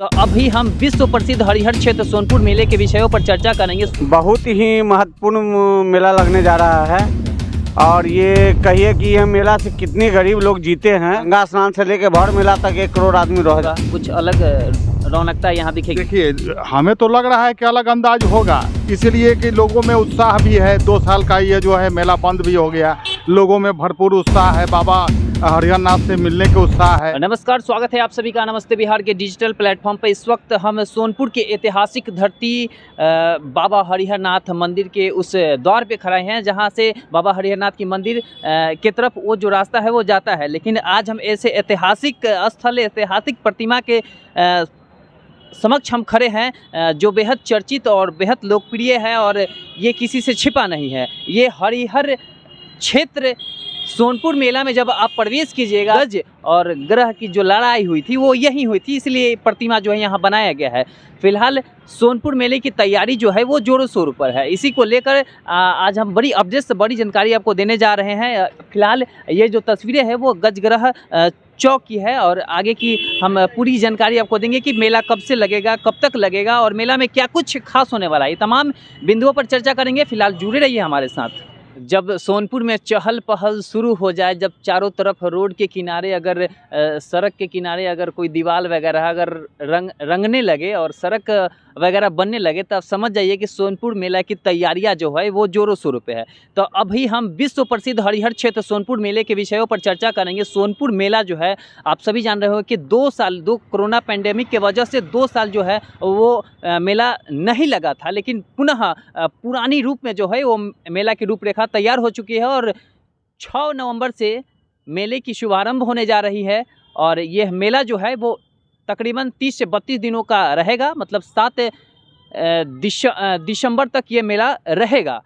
तो अभी हम विश्व प्रसिद्ध हरिहर क्षेत्र सोनपुर मेले के विषयों पर चर्चा करेंगे। बहुत ही महत्वपूर्ण मेला लगने जा रहा है और ये कहिए कि यह मेला से कितने गरीब लोग जीते हैं। गंगा स्नान से लेकर भर मेला तक 1 करोड़ आदमी रहेगा। कुछ अलग रौनकता यहाँ दिखेगी। देखिए, हमें तो लग रहा है कि अलग अंदाज होगा, इसलिए कि लोगों में उत्साह भी है। 2 साल का ये जो है मेला बंद भी हो गया, लोगों में भरपूर उत्साह है, बाबा हरिहर नाथ से मिलने के उत्साह है। नमस्कार, स्वागत है आप सभी का नमस्ते बिहार के डिजिटल प्लेटफॉर्म पर। इस वक्त हम सोनपुर के ऐतिहासिक धरती बाबा हरिहर नाथ मंदिर के उस द्वार पे खड़े हैं जहां से बाबा हरिहर नाथ की मंदिर के तरफ वो जो रास्ता है वो जाता है। लेकिन आज हम ऐसे ऐतिहासिक स्थल, ऐतिहासिक प्रतिमा के समक्ष हम खड़े हैं जो बेहद चर्चित और बेहद लोकप्रिय है और ये किसी से छिपा नहीं है। ये हरिहर क्षेत्र सोनपुर मेला में जब आप प्रवेश कीजिएगा, गज और ग्रह की जो लड़ाई हुई थी वो यहीं हुई थी, इसलिए प्रतिमा जो है यहाँ बनाया गया है। फिलहाल सोनपुर मेले की तैयारी जो है वो जोरों शोरों पर है। इसी को लेकर आज हम बड़ी अपडेट से बड़ी जानकारी आपको देने जा रहे हैं। फिलहाल ये जो तस्वीरें हैं वो गजग्रह चौक की है और आगे की हम पूरी जानकारी आपको देंगे कि मेला कब से लगेगा, कब तक लगेगा और मेला में क्या कुछ खास होने वाला है। ये तमाम बिंदुओं पर चर्चा करेंगे। फिलहाल जुड़े रहिए हमारे साथ। जब सोनपुर में चहल पहल शुरू हो जाए, जब चारों तरफ रोड के किनारे अगर सड़क के किनारे अगर कोई दीवार वगैरह अगर रंगने लगे और सड़क वगैरह बनने लगे, तब समझ जाइए कि सोनपुर मेला की तैयारियां जो है वो जोरों शोरों पे है। तो अभी हम विश्व प्रसिद्ध हरिहर क्षेत्र सोनपुर मेले के विषयों पर चर्चा करेंगे। सोनपुर मेला जो है आप सभी जान रहे हो कि 2 साल कोरोना पैंडेमिक के वजह से 2 साल जो है वो मेला नहीं लगा था, लेकिन पुनः पुरानी रूप में जो है वो मेला की रूपरेखा तैयार हो चुकी है और 6 नवंबर से मेले की शुभारंभ होने जा रही है। और यह मेला जो है वो तकरीबन 30 से 32 दिनों का रहेगा, मतलब 7 दिसंबर तक ये मेला रहेगा।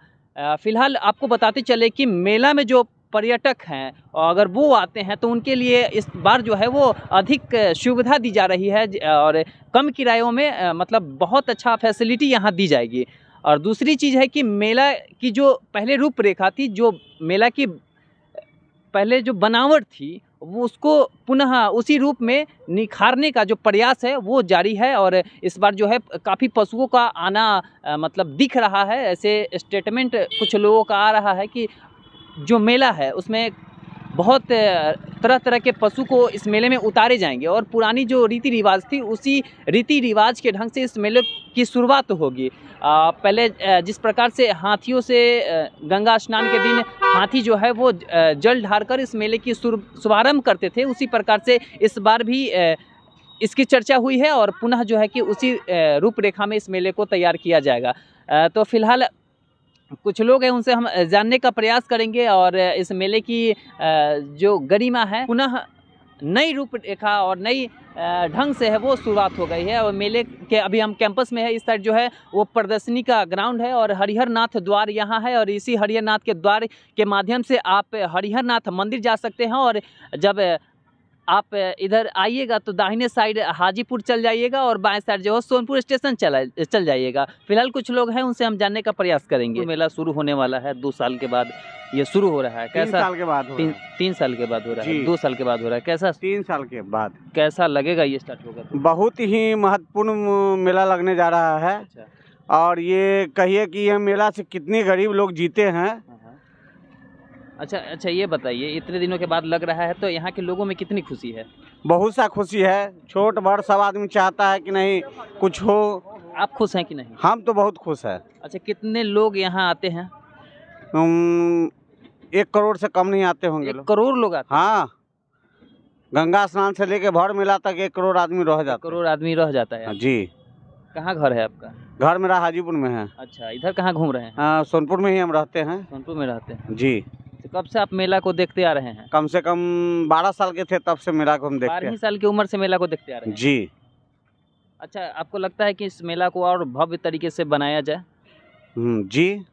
फिलहाल आपको बताते चले कि मेला में जो पर्यटक हैं अगर वो आते हैं तो उनके लिए इस बार जो है वो अधिक सुविधा दी जा रही है और कम किरायों में मतलब बहुत अच्छा फैसिलिटी यहाँ दी जाएगी। और दूसरी चीज़ है कि मेला की जो पहले रूपरेखा थी, जो मेला की पहले जो बनावट थी, वो उसको पुनः उसी रूप में निखारने का जो प्रयास है वो जारी है। और इस बार जो है काफ़ी पशुओं का आना मतलब दिख रहा है। ऐसे स्टेटमेंट कुछ लोगों का आ रहा है कि जो मेला है उसमें बहुत तरह तरह के पशु को इस मेले में उतारे जाएंगे और पुरानी जो रीति रिवाज थी उसी रीति रिवाज के ढंग से इस मेले की शुरुआत होगी। पहले जिस प्रकार से हाथियों से गंगा स्नान के दिन हाथी जो है वो जल ढारकर इस मेले की शुभारंभ करते थे, उसी प्रकार से इस बार भी इसकी चर्चा हुई है और पुनः जो है कि उसी रूपरेखा में इस मेले को तैयार किया जाएगा। तो फिलहाल कुछ लोग हैं उनसे हम जानने का प्रयास करेंगे और इस मेले की जो गरिमा है पुनः नई रूपरेखा और नई ढंग से है वो शुरुआत हो गई है। और मेले के अभी हम कैंपस में है, इस साइड जो है वो प्रदर्शनी का ग्राउंड है और हरिहर नाथ द्वार यहाँ है और इसी हरिहर नाथ के द्वार के माध्यम से आप हरिहर नाथ मंदिर जा सकते हैं। और जब आप इधर आइएगा तो दाहिने साइड हाजीपुर चल जाइएगा और बाएं साइड जो है सोनपुर स्टेशन चल जाइएगा। फिलहाल कुछ लोग हैं उनसे हम जानने का प्रयास करेंगे। मेला शुरू होने वाला है 2 साल के बाद ये शुरू हो रहा है। कैसा? 3 साल के बाद 3 साल के बाद हो रहा है, 2 साल के बाद हो रहा है। कैसा? 3 साल के बाद कैसा लगेगा ये स्टार्ट होगा तो? बहुत ही महत्वपूर्ण मेला लगने जा रहा है। अच्छा। और ये कहिए कि यह मेला से कितने गरीब लोग जीते हैं। अच्छा, ये बताइए, इतने दिनों के बाद लग रहा है तो यहाँ के लोगों में कितनी खुशी है? बहुत सा खुशी है, छोट बड़ सब आदमी चाहता है कि नहीं कुछ हो। आप खुश हैं कि नहीं? हम तो बहुत खुश है। अच्छा, कितने लोग यहाँ आते हैं? 1 करोड़ से कम नहीं आते होंगे 1 करोड़ लोग आते हैं? हाँ, गंगा स्नान से लेके भर मेला तक 1 करोड़ आदमी रह जाता 1 करोड़ आदमी रह जाता है। जी। कहाँ घर है आपका? घर मेरा हाजीपुर में है। अच्छा, इधर कहाँ घूम रहे हैं? सोनपुर में ही हम रहते हैं। सोनपुर में रहते हैं जी। तो कब से आप मेला को देखते आ रहे हैं? कम से कम 12 साल के थे तब से मेला को हम देखते 12 हैं। साल की उम्र से मेला को देखते आ रहे हैं? जी। अच्छा, आपको लगता है कि इस मेला को और भव्य तरीके से बनाया जाए? जी।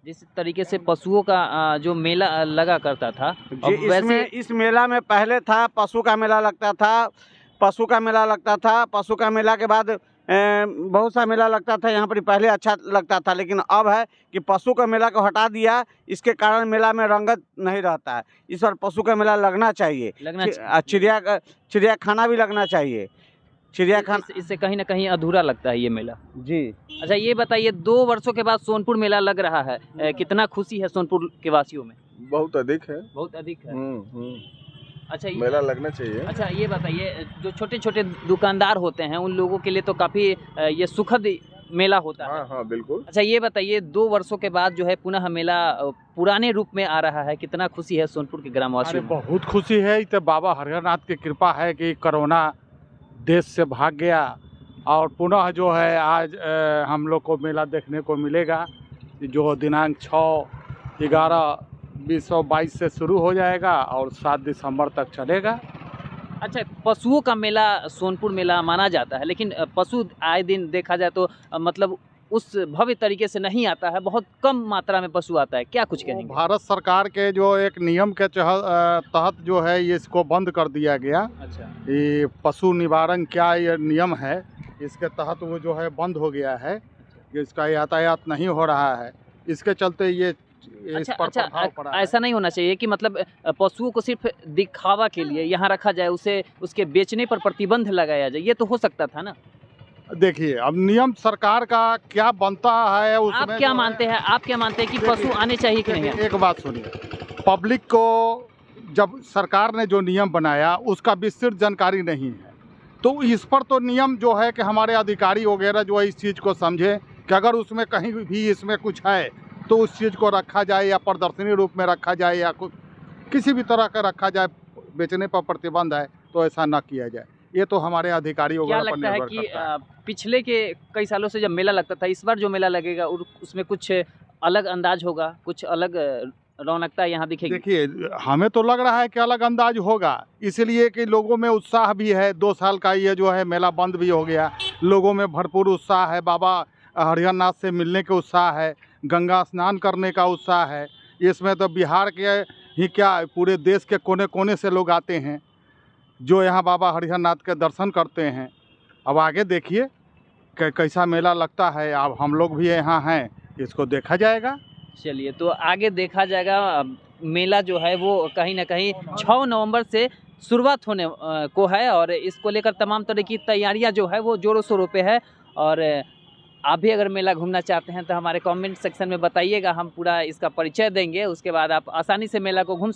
जिस तरीके से पशुओं का जो मेला लगा करता था जी, इस मेला में पहले था पशु का मेला लगता था। पशु का मेला के बाद बहुत सा मेला लगता था यहाँ पर, पहले अच्छा लगता था, लेकिन अब है कि पशु का मेला को हटा दिया, इसके कारण मेला में रंगत नहीं रहता है। इस बार पशु का मेला लगना चाहिए, चिड़ियाखाना भी लगना चाहिए। चिड़ियाखाना इससे कहीं ना कहीं अधूरा लगता है ये मेला। जी। अच्छा ये बताइए, 2 वर्षों के बाद सोनपुर मेला लग रहा है, कितना खुशी है सोनपुर के वासियों में? बहुत अधिक है। बहुत अधिक है। अच्छा मेला लगना चाहिए। अच्छा ये बताइए, जो छोटे छोटे दुकानदार होते हैं उन लोगों के लिए तो काफ़ी ये सुखद मेला होता है। हाँ हाँ बिल्कुल। अच्छा ये बताइए, 2 वर्षों के बाद जो है पुनः मेला पुराने रूप में आ रहा है, कितना खुशी है सोनपुर के ग्रामवासियों में? बहुत खुशी है। तो बाबा हरिहरनाथ की कृपा है कि कोरोना देश से भाग गया और पुनः जो है आज हम लोग को मेला देखने को मिलेगा, जो दिनांक 6/11/2022 से शुरू हो जाएगा और 7 दिसंबर तक चलेगा। अच्छा, पशुओं का मेला सोनपुर मेला माना जाता है, लेकिन पशु आए दिन देखा जाए तो मतलब उस भव्य तरीके से नहीं आता है, बहुत कम मात्रा में पशु आता है, क्या कुछ कहेंगे? भारत सरकार के जो एक नियम के तहत जो है ये इसको बंद कर दिया गया। अच्छा, ये पशु निवारण क्या ये नियम है, इसके तहत वो जो है बंद हो गया है कि इसका यातायात नहीं हो रहा है। इसके चलते ये इस पर प्रभाव पड़ा है। ऐसा नहीं होना चाहिए कि मतलब पशुओं को सिर्फ दिखावा के लिए यहाँ रखा जाए, उसे उसके बेचने पर प्रतिबंध लगाया जाए, ये तो हो सकता था ना? देखिए अब नियम सरकार का क्या बनता है उसमें आप क्या मानते हैं, आप क्या मानते हैं कि पशु आने चाहिए कि नहीं? एक बात सुनिए, पब्लिक को जब सरकार ने जो नियम बनाया उसका विस्तृत जानकारी नहीं है, तो इस पर तो नियम जो है कि हमारे अधिकारी वगैरह जो है इस चीज़ को समझे कि अगर उसमें कहीं भी इसमें कुछ है तो उस चीज़ को रखा जाए या प्रदर्शनी रूप में रखा जाए या कुछ किसी भी तरह का रखा जाए। बेचने पर प्रतिबंध है तो ऐसा ना किया जाए, ये तो हमारे अधिकारी क्या वगैरह पर लगता है निर्भर कि करता है। पिछले के कई सालों से जब मेला लगता था, इस बार जो मेला लगेगा उसमें कुछ अलग अंदाज होगा, कुछ अलग रौनकता यहाँ दिखेगी? देखिए हमें तो लग रहा है कि अलग अंदाज होगा, इसलिए कि लोगों में उत्साह भी है। 2 साल का ये जो है मेला बंद भी हो गया, लोगों में भरपूर उत्साह है। बाबा हरिहरनाथ से मिलने के उत्साह है, गंगा स्नान करने का उत्साह है। इसमें तो बिहार के ही क्या पूरे देश के कोने कोने से लोग आते हैं जो यहाँ बाबा हरिहरनाथ के दर्शन करते हैं। अब आगे देखिए कैसा मेला लगता है, अब हम लोग भी यहाँ हैं, इसको देखा जाएगा। चलिए, तो आगे देखा जाएगा। मेला जो है वो कहीं ना कहीं 6 नवंबर से शुरुआत होने को है और इसको लेकर तमाम तरह की तैयारियां जो है वो जोरों शोरों पे है। और आप भी अगर मेला घूमना चाहते हैं तो हमारे कमेंट सेक्शन में बताइएगा, हम पूरा इसका परिचय देंगे, उसके बाद आप आसानी से मेला को घूम